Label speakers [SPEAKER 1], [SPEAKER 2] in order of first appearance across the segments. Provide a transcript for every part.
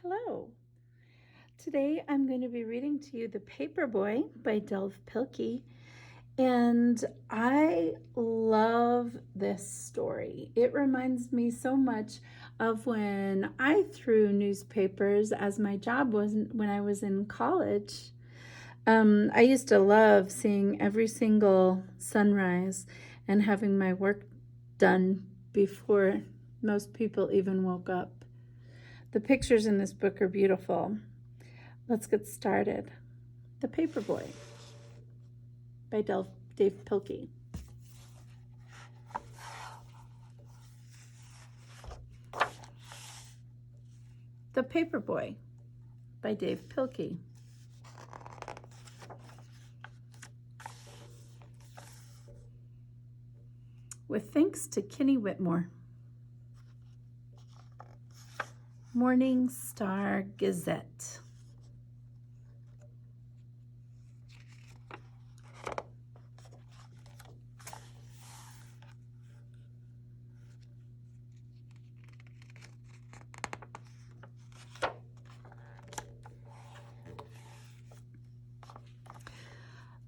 [SPEAKER 1] Hello. Today I'm going to be reading to you The Paperboy by Delph Pilkey, and I love this story. It reminds me so much of when I threw newspapers as my job was when I was in college. I used to love seeing every single sunrise and having my work done before most people even woke up. The pictures in this book are beautiful. Let's get started. The Paperboy by Dave Pilkey. The Paperboy by Dave Pilkey. With thanks to Kinney Whitmore. Morning Star Gazette.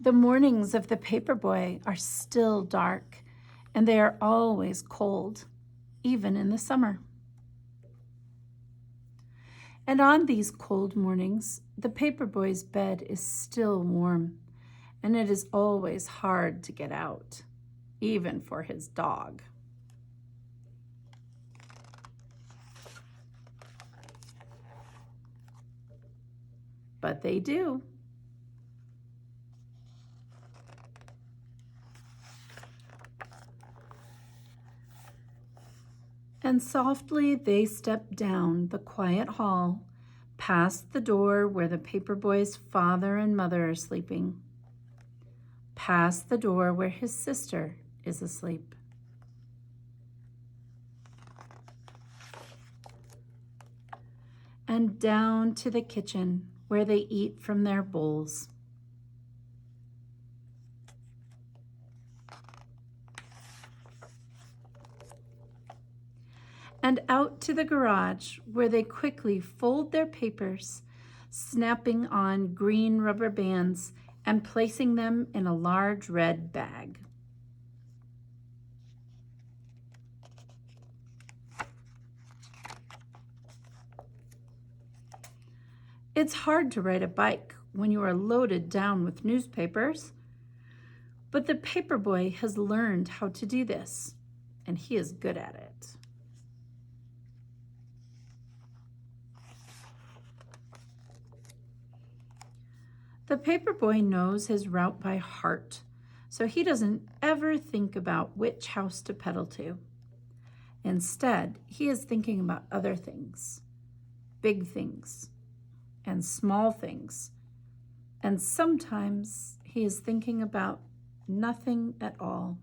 [SPEAKER 1] The mornings of the Paperboy are still dark, and they are always cold, even in the summer. And on these cold mornings, the Paperboy's bed is still warm, and it is always hard to get out, even for his dog. But they do. And softly they step down the quiet hall, past the door where the Paperboy's father and mother are sleeping, past the door where his sister is asleep. And down to the kitchen where they eat from their bowls. And out to the garage where they quickly fold their papers, snapping on green rubber bands and placing them in a large red bag. It's hard to ride a bike when you are loaded down with newspapers, but the Paperboy has learned how to do this, and he is good at it. The Paperboy knows his route by heart, so he doesn't ever think about which house to pedal to. Instead, he is thinking about other things, big things, and small things. And sometimes he is thinking about nothing at all.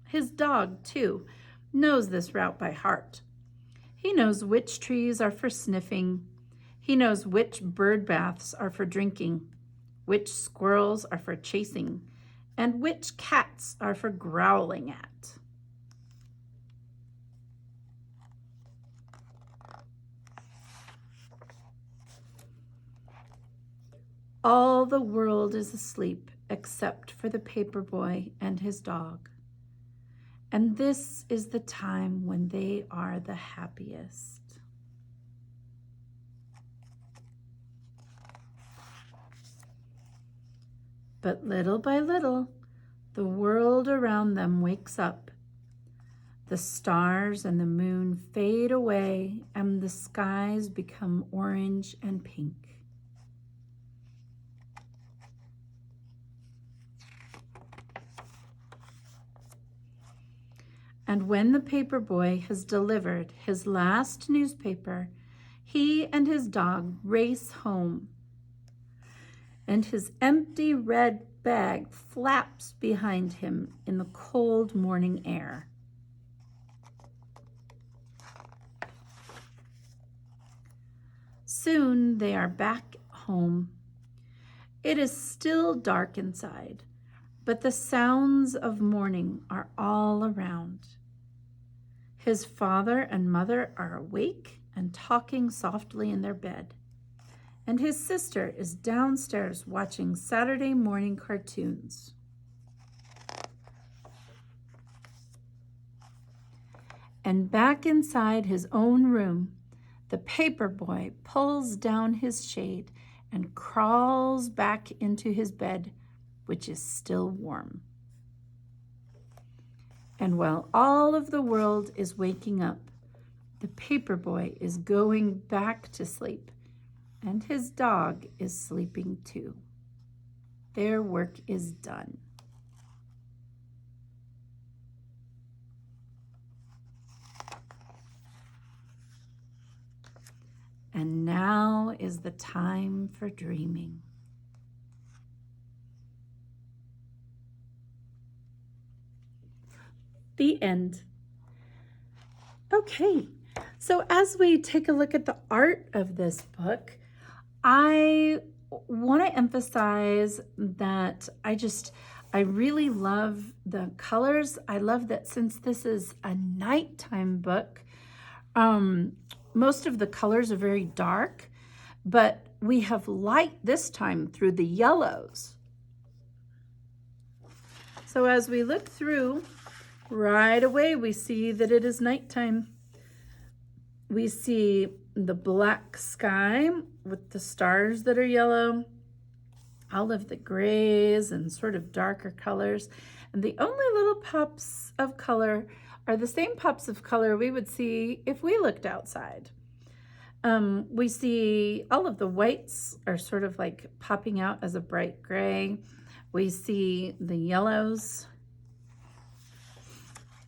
[SPEAKER 1] His dog, too, knows this route by heart. He knows which trees are for sniffing. He knows which bird baths are for drinking, which squirrels are for chasing, and which cats are for growling at. All the world is asleep except for the Paperboy and his dog. And this is the time when they are the happiest. But little by little, the world around them wakes up. The stars and the moon fade away, and the skies become orange and pink. And when the Paperboy has delivered his last newspaper, he and his dog race home, and his empty red bag flaps behind him in the cold morning air. Soon they are back home. It is still dark inside, but the sounds of morning are all around. His father and mother are awake and talking softly in their bed, and his sister is downstairs watching Saturday morning cartoons. And back inside his own room, the Paperboy pulls down his shade and crawls back into his bed, which is still warm. And while all of the world is waking up, the Paperboy is going back to sleep, and his dog is sleeping too. Their work is done. And now is the time for dreaming. The end. Okay, so as we take a look at the art of this book, I want to emphasize that I really love the colors. I love that since this is a nighttime book, most of the colors are very dark, but we have light this time through the yellows. So as we look through, right away we see that it is nighttime. We see the black sky with the stars that are yellow, all of the grays and sort of darker colors. And the only little pops of color are the same pops of color we would see if we looked outside. We see all of the whites are sort of like popping out as a bright gray. We see the yellows.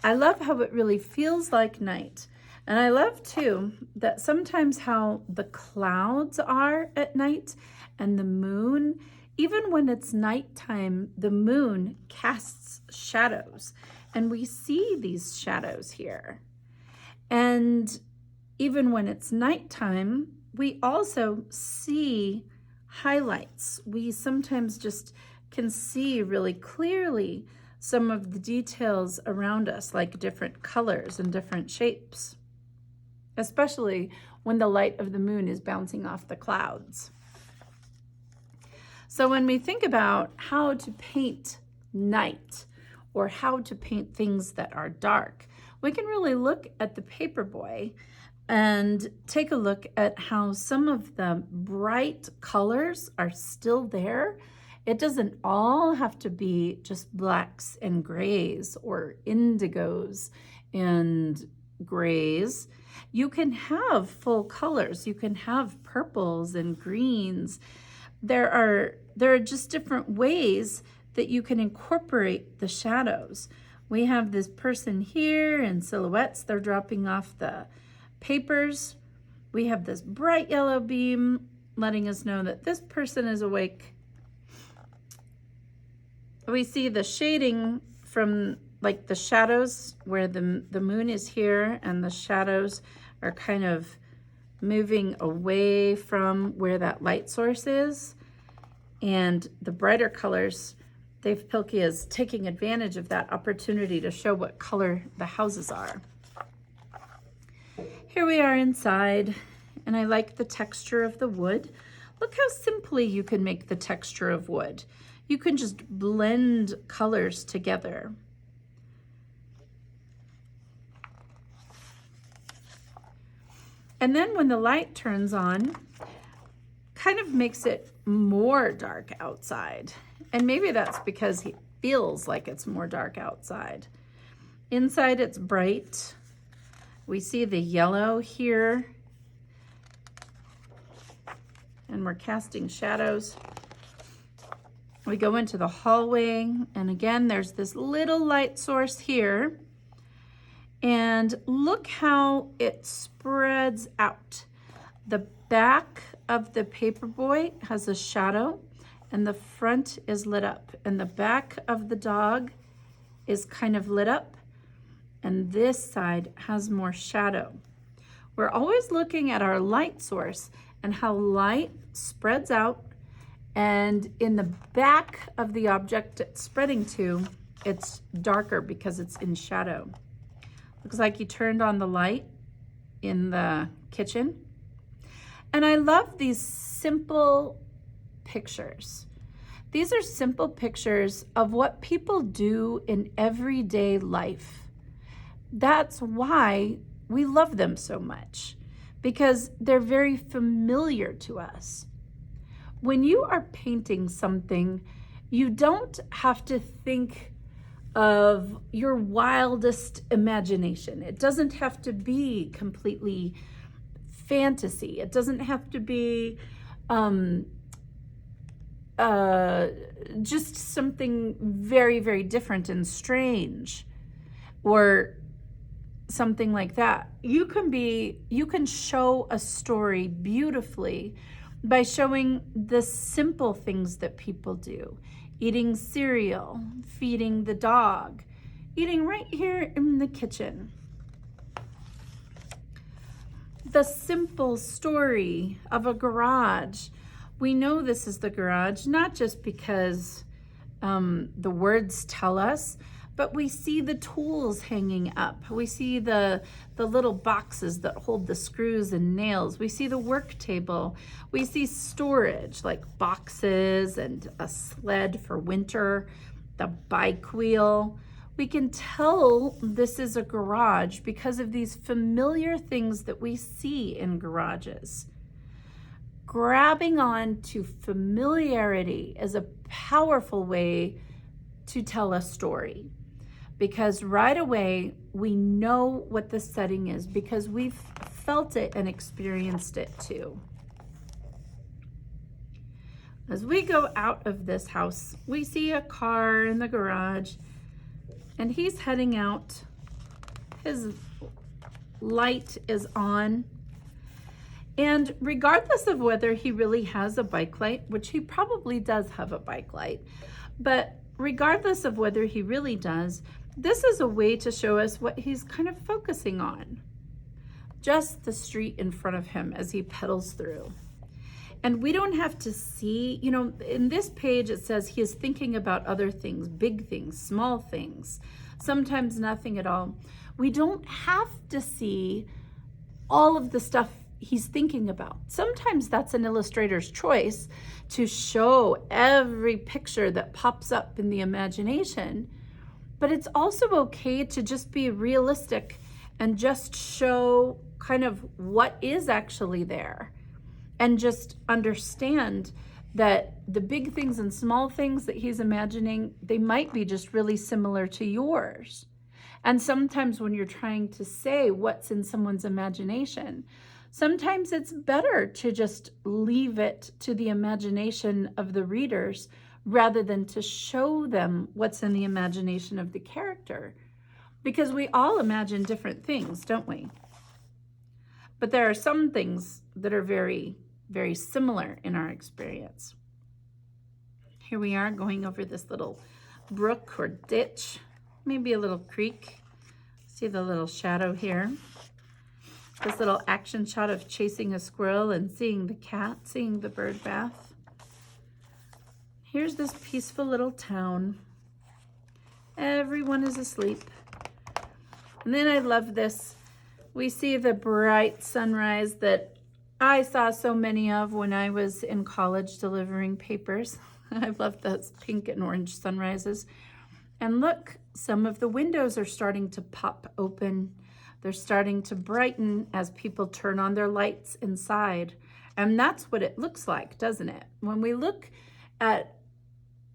[SPEAKER 1] I love how it really feels like night. And I love too that sometimes how the clouds are at night and the moon, even when it's nighttime, the moon casts shadows. And we see these shadows here. And even when it's nighttime, we also see highlights. We sometimes just can see really clearly some of the details around us, like different colors and different shapes, especially when the light of the moon is bouncing off the clouds. So when we think about how to paint night or how to paint things that are dark, we can really look at the Paperboy and take a look at how some of the bright colors are still there. It doesn't all have to be just blacks and grays or indigos and grays. You can have full colors. You can have purples and greens. There are just different ways that you can incorporate the shadows. We have this person here in silhouettes. They're dropping off the papers. We have this bright yellow beam letting us know that this person is awake. We see the shading from like the shadows where the moon is here and the shadows are kind of moving away from where that light source is. And the brighter colors, Dave Pilkey is taking advantage of that opportunity to show what color the houses are. Here we are inside, and I like the texture of the wood. Look how simply you can make the texture of wood. You can just blend colors together. And then when the light turns on, kind of makes it more dark outside. And maybe that's because it feels like it's more dark outside. Inside it's bright. We see the yellow here. And we're casting shadows. We go into the hallway, and again, there's this little light source here. And look how it spreads out. The back of the Paperboy has a shadow, and the front is lit up. And the back of the dog is kind of lit up, and this side has more shadow. We're always looking at our light source and how light spreads out And in the back of the object it's spreading to, it's darker because it's in shadow. Looks like he turned on the light in the kitchen. And I love these simple pictures. These are simple pictures of what people do in everyday life. That's why we love them so much, because they're very familiar to us. When you are painting something, you don't have to think of your wildest imagination. It doesn't have to be completely fantasy. It doesn't have to be just something very, very different and strange or something like that. You can show a story beautifully by showing the simple things that people do. Eating cereal, feeding the dog, eating right here in the kitchen. The simple story of a garage. We know this is the garage, not just because the words tell us, but we see the tools hanging up. We see the little boxes that hold the screws and nails. We see the work table. We see storage like boxes and a sled for winter, the bike wheel. We can tell this is a garage because of these familiar things that we see in garages. Grabbing on to familiarity is a powerful way to tell a story, because right away we know what the setting is because we've felt it and experienced it too. As we go out of this house, we see a car in the garage and he's heading out. His light is on. And regardless of whether he really has a bike light, which he probably does have a bike light, but regardless of whether he really does, this is a way to show us what he's kind of focusing on. Just the street in front of him as he pedals through. And we don't have to see, in this page it says he is thinking about other things, big things, small things, sometimes nothing at all. We don't have to see all of the stuff he's thinking about. Sometimes that's an illustrator's choice to show every picture that pops up in the imagination, but it's also okay to just be realistic and just show kind of what is actually there. And just understand that the big things and small things that he's imagining, they might be just really similar to yours. And sometimes when you're trying to say what's in someone's imagination, sometimes it's better to just leave it to the imagination of the readers rather than to show them what's in the imagination of the character. Because we all imagine different things, don't we? But there are some things that are very, very similar in our experience. Here we are going over this little brook or ditch, maybe a little creek. See the little shadow here. This little action shot of chasing a squirrel and seeing the cat, seeing the bird bath. Here's this peaceful little town. Everyone is asleep. And then I love this. We see the bright sunrise that I saw so many of when I was in college delivering papers. I love those pink and orange sunrises. And look, some of the windows are starting to pop open. They're starting to brighten as people turn on their lights inside. And that's what it looks like, doesn't it? When we look at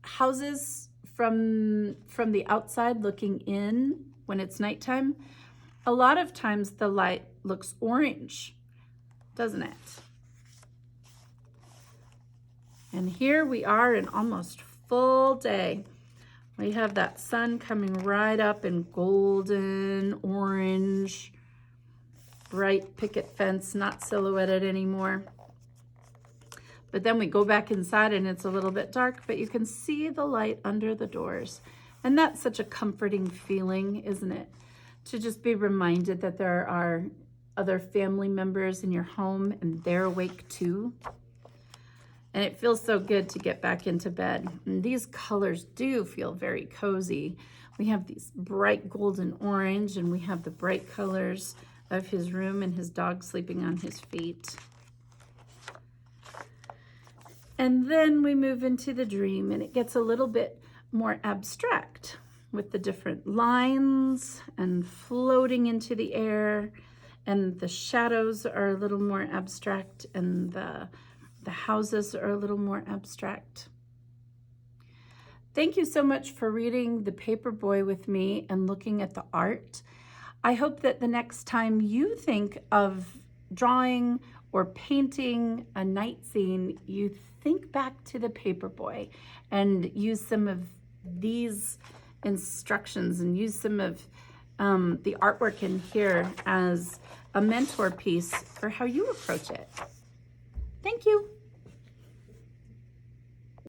[SPEAKER 1] houses from the outside looking in when it's nighttime, a lot of times the light looks orange, doesn't it? And here we are in almost full day. We have that sun coming right up in golden, orange, bright picket fence, not silhouetted anymore. But then we go back inside and it's a little bit dark, but you can see the light under the doors. And that's such a comforting feeling, isn't it? To just be reminded that there are other family members in your home and they're awake too. And it feels so good to get back into bed. And these colors do feel very cozy. We have these bright golden orange, and we have the bright colors of his room and his dog sleeping on his feet. And then we move into the dream, and it gets a little bit more abstract with the different lines and floating into the air, and the shadows are a little more abstract, and the houses are a little more abstract. Thank you so much for reading The Paperboy with me and looking at the art. I hope that the next time you think of drawing or painting a night scene, you think back to The Paperboy and use some of these instructions and use some of the artwork in here as a mentor piece for how you approach it. Thank you.